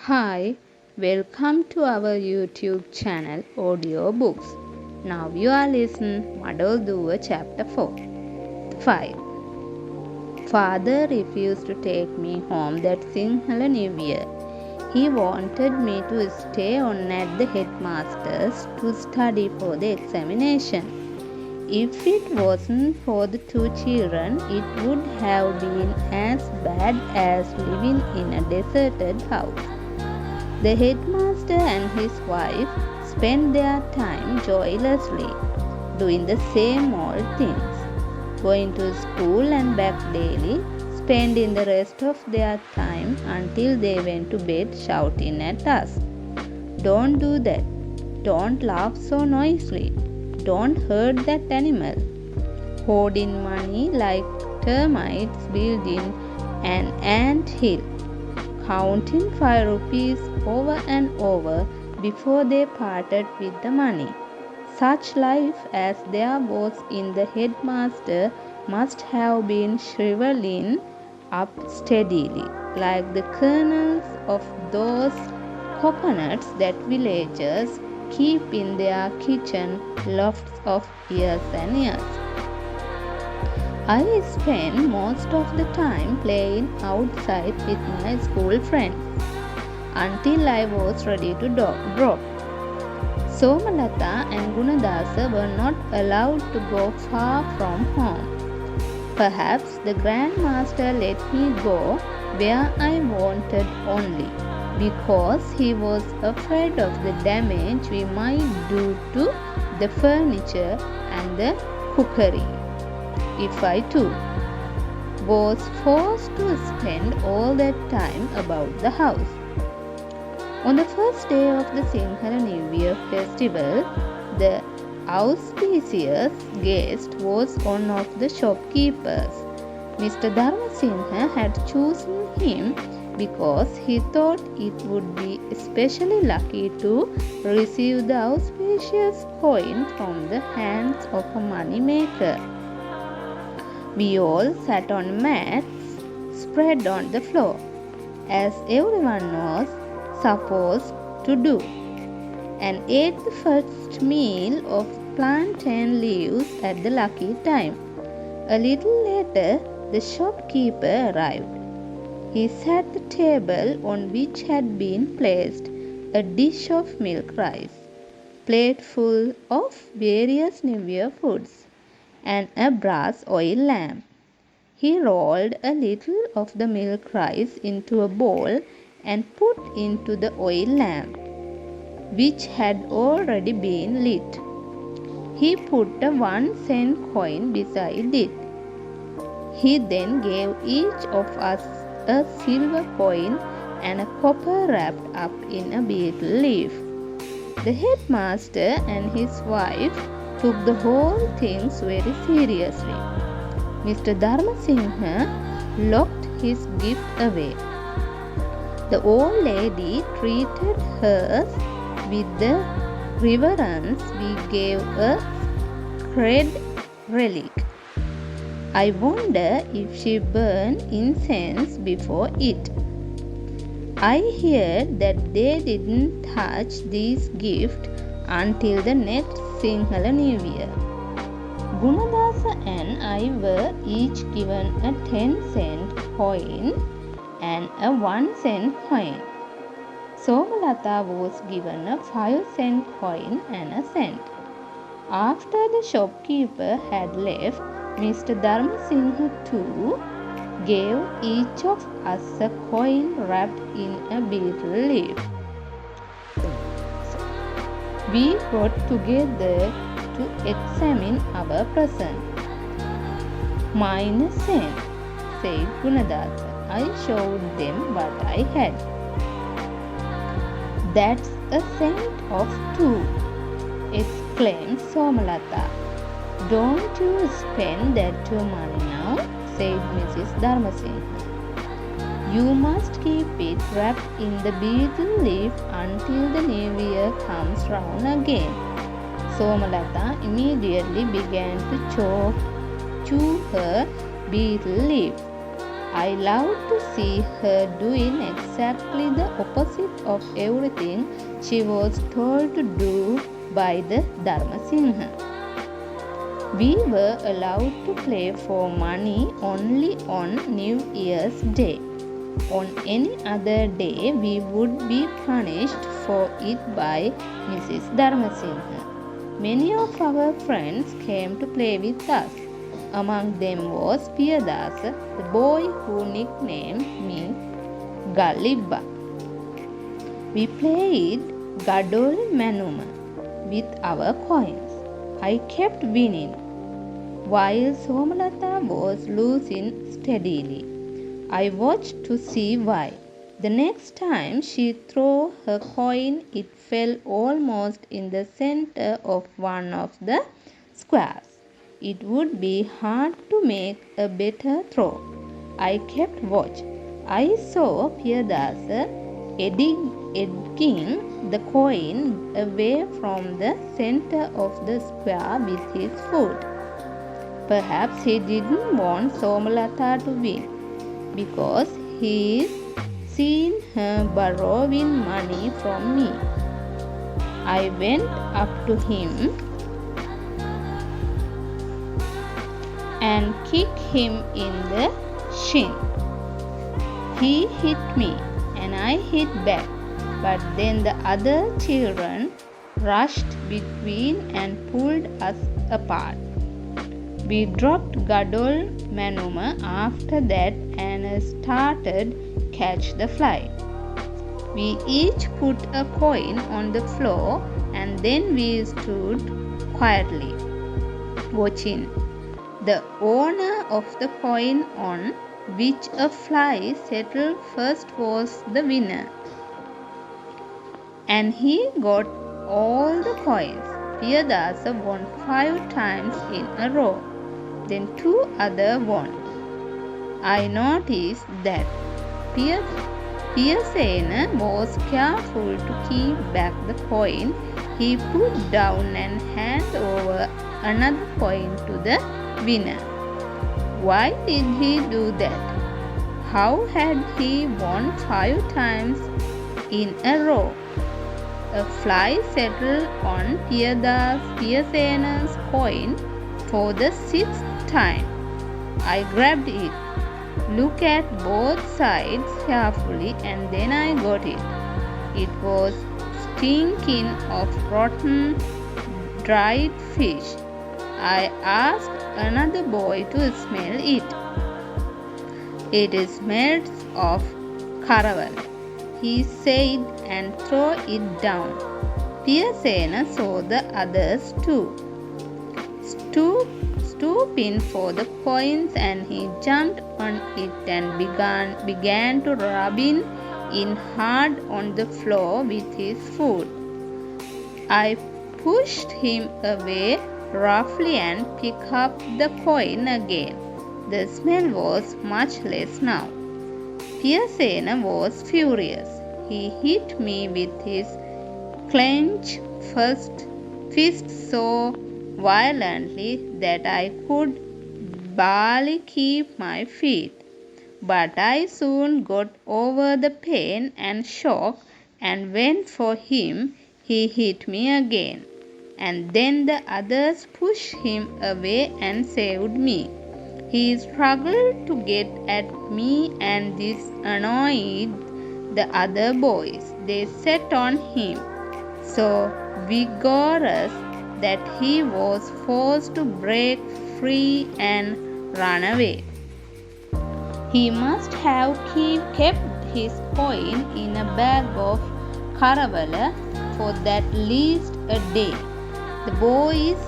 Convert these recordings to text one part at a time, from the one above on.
Hi, welcome to our YouTube channel Audiobooks. Now you are listening Madol Doova chapter 4. 5. Father refused to take me home that Sinhala New Year. He wanted me to stay on at the headmaster's to study for the examination. If it wasn't for the two children, it would have been as bad as living in a deserted house. The headmaster and his wife spent their time joylessly, doing the same old things, going to school and back daily, spending the rest of their time until they went to bed shouting at us. Don't do that. Don't laugh so noisily. Don't hurt that animal. Hoarding money like termites building an ant hill. Counting 5 rupees over and over before they parted with the money. Such life as there was in the headmaster must have been shriveling up steadily, like the kernels of those coconuts that villagers keep in their kitchen lofts of years and years. I spent most of the time playing outside with my school friends until I was ready to drop. Somalata and Gunadasa were not allowed to go far from home. Perhaps the grandmaster let me go where I wanted only, because he was afraid of the damage we might do to the furniture and the cookery if I too was forced to spend all that time about the house. On the first day of the Sinhala New Year festival, the auspicious guest was one of the shopkeepers. Mr. Wickramasinghe had chosen him because he thought it would be especially lucky to receive the auspicious coin from the hands of a money maker. We all sat on mats spread on the floor, as everyone was supposed to do, and ate the first meal of plantain leaves at the lucky time. A little later, the shopkeeper arrived. He sat at the table on which had been placed a dish of milk rice, plate full of various New Year foods, and a brass oil lamp. He rolled a little of the milk rice into a bowl and put into the oil lamp, which had already been lit. He put a 1-cent coin beside it. He then gave each of us a silver coin and a copper wrapped up in a betel leaf. The headmaster and his wife took the whole thing very seriously. Mr. Wickramasinghe locked his gift away. The old lady treated hers with the reverence we gave a sacred relic. I wonder if she burned incense before it. I heard that they didn't touch these gifts until the next Sinhala New Year. Gunadasa and I were each given a 10-cent coin and a 1-cent coin. Somalata was given a 5-cent coin and a cent. After the shopkeeper had left, Mr. Wickramasinghe too gave each of us a coin wrapped in a betel leaf. We got together to examine our present. "Mine a cent," said Gunadasa. I showed them what I had. "That's a cent of 2, exclaimed Somalata. "Don't you spend that too money now," said Mrs. Wickramasinghe. "You must keep it wrapped in the betel leaf until the new year comes round again." Somalata immediately began to chew her betel leaf. I loved to see her doing exactly the opposite of everything she was told to do by the Wickramasinghe. We were allowed to play for money only on New Year's Day. On any other day, we would be punished for it by Mrs. Wickramasinghe. Many of our friends came to play with us. Among them was Piyadasa, the boy who nicknamed me Galibba. We played Gadol Manuma with our coins. I kept winning, while Somalata was losing steadily. I watched to see why. The next time she threw her coin, it fell almost in the center of one of the squares. It would be hard to make a better throw. I kept watch. I saw Piyadasa edging the coin away from the center of the square with his foot. Perhaps he didn't want Somalata to win, because he's seen her borrowing money from me. I went up to him and kicked him in the shin. He hit me and I hit back, but then the other children rushed between and pulled us apart. We dropped Gadol Manuma after that and started Catch the Fly. We each put a coin on the floor and then we stood quietly watching. The owner of the coin on which a fly settled first was the winner, and he got all the coins. Piyadasa won 5 times in a row. Then 2 others won. I noticed that Piyasena was careful to keep back the coin he put down and hand over another coin to the winner. Why did he do that? How had he won 5 times in a row? A fly settled on Piyasena's coin for the 6th time. I grabbed it, looked at both sides carefully, and then I got it. It was stinking of rotten, dried fish. I asked another boy to smell it. It smells of caraval, he said, and threw it down. Piyasena saw the others too, stooping for the coins, and he jumped on it and began to rubbing in hard on the floor with his foot. I pushed him away roughly and picked up the coin again. The smell was much less now. Piyasena was furious. He hit me with his clenched fist so violently that I could barely keep my feet. But I soon got over the pain and shock and went for him. He hit me again, and then the others pushed him away and saved me. He struggled to get at me, and this annoyed the other boys. They set on him so vigorous that he was forced to break free and run away. He must have kept his coin in a bag of caravala for at least a day. The boys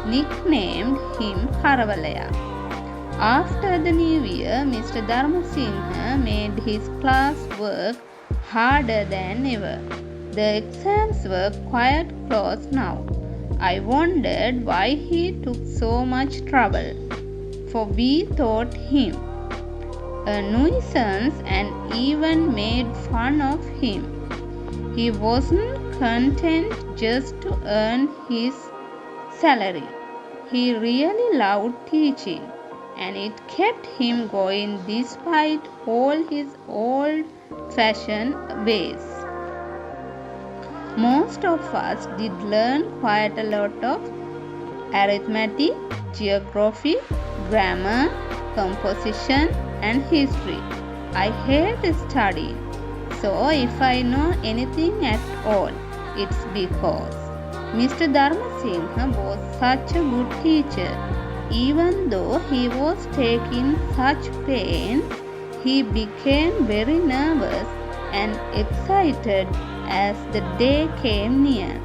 nicknamed him Caravalaya. After the New Year, Mr. Wickramasinghe made his class work harder than ever. The exams were quite close now. I wondered why he took so much trouble, for we thought him a nuisance and even made fun of him. He wasn't content just to earn his salary. He really loved teaching, and it kept him going despite all his old-fashioned ways. Most of us did learn quite a lot of arithmetic, geography, grammar, composition, and history. I hate studying, so if I know anything at all, it's because Mr. Dharmasinghe was such a good teacher. Even though he was taking such pain, he became very nervous and excited as the day came near.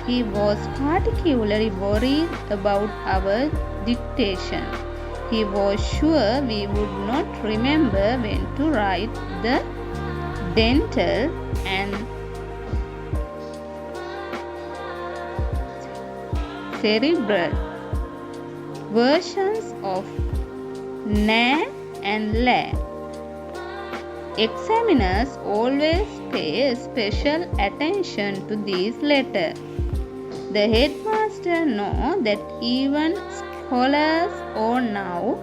He was particularly worried about our dictation. He was sure we would not remember when to write the dental and cerebral versions of na and la. Examiners always pay special attention to these letters. The headmaster knows that even scholars all now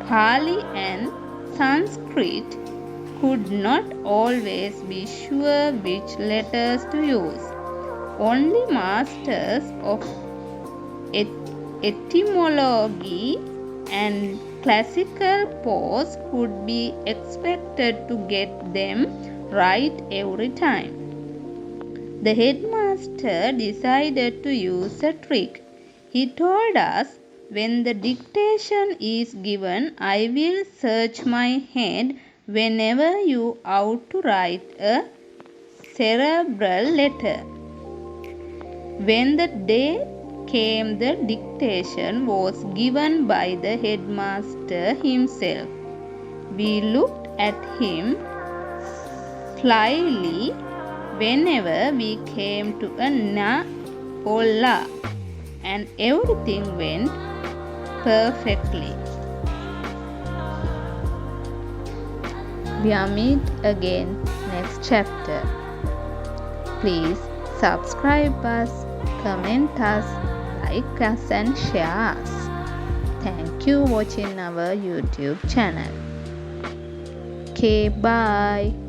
Pali and Sanskrit could not always be sure which letters to use. Only masters of etymology and classical prose could be expected to get them right every time. The headmaster decided to use a trick. He told us, when the dictation is given, I will search my head whenever you out to write a cerebral letter. When the day came, the dictation was given by the headmaster himself. We looked at him slyly whenever we came to a na or la, and everything went perfectly. We'll meet again next chapter. Please subscribe us, comment us, like us and share us. Thank you for watching our YouTube channel. Okay, bye.